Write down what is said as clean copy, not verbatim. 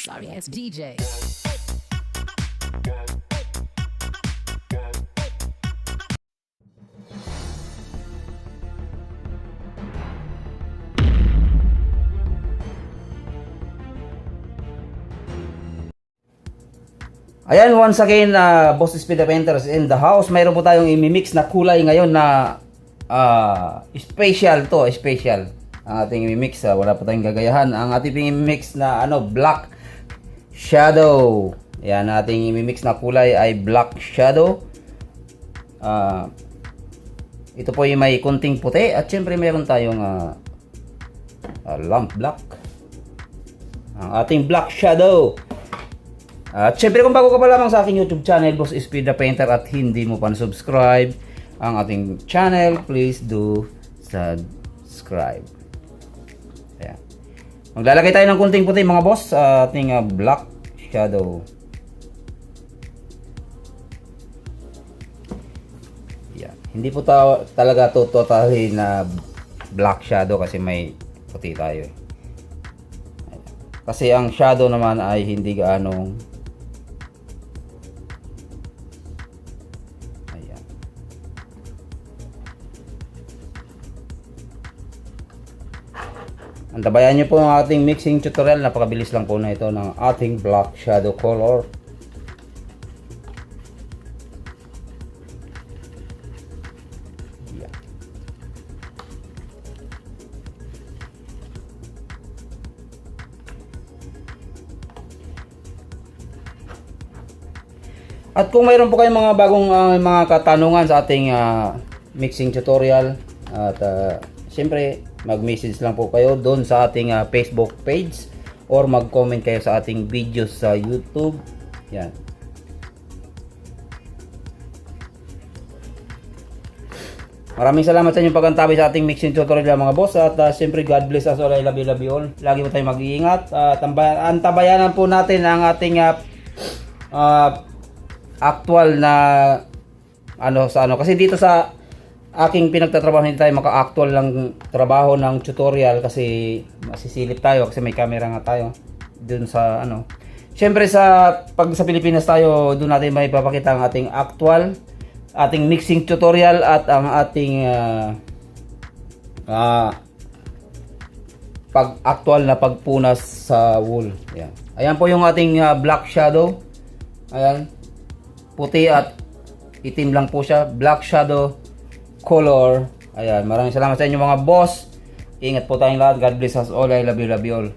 Sorry, it's DJ. Ayan, once again, Boss Speed Painters in the house. Mayroon po tayong imimix na kulay ngayon na special to, special. Ang ating imimix, wala pa tayong gagayahan. Ang ating imimix na black shadow. Ayan, ating imimix na kulay ay black shadow. Ito po yung may kunting puti at syempre mayroon tayong lamp black. Ang ating black shadow. At syempre kung bago ka pa lamang sa aking YouTube channel, Boss Speed the Painter, at hindi mo pa na-subscribe ang ating channel, please do subscribe. Ayan. Maglalagay tayo ng kunting puti mga boss sa ating black shadow. Ayan. Hindi po talaga to totally na black shadow kasi may puti tayo. Ayan. Kasi ang shadow naman ay hindi gaanong antabayan nyo po ang ating mixing tutorial. Napakabilis lang po na ito ng ating black shadow color. Yeah. At kung mayroon po kayong mga bagong mga katanungan sa ating mixing tutorial, at siyempre mag-message lang po kayo doon sa ating Facebook page or mag-comment kayo sa ating videos sa YouTube. Yan. Maraming salamat sa inyong pag-antabay sa ating mixing tutorial mga boss, at siyempre God bless us all. I love you all. Lagi po tayong mag-iingat. Antabayanan po natin ang ating actual na kasi dito sa aking pinagtatrabaho hindi tayo maka-actual lang trabaho ng tutorial kasi masisilip tayo kasi may camera nga tayo dun sa Siyempre pag sa Pilipinas tayo, doon natin may papakita ang ating actual, ating mixing tutorial at ang ating pag-actual na pagpunas sa wool. Ayan. Ayan po yung ating black shadow. Ayan. Puti at itim lang po siya. Black shadow color. Ayan, maraming salamat sa inyo mga boss. Ingat po tayong lahat. God bless us all. I love you all.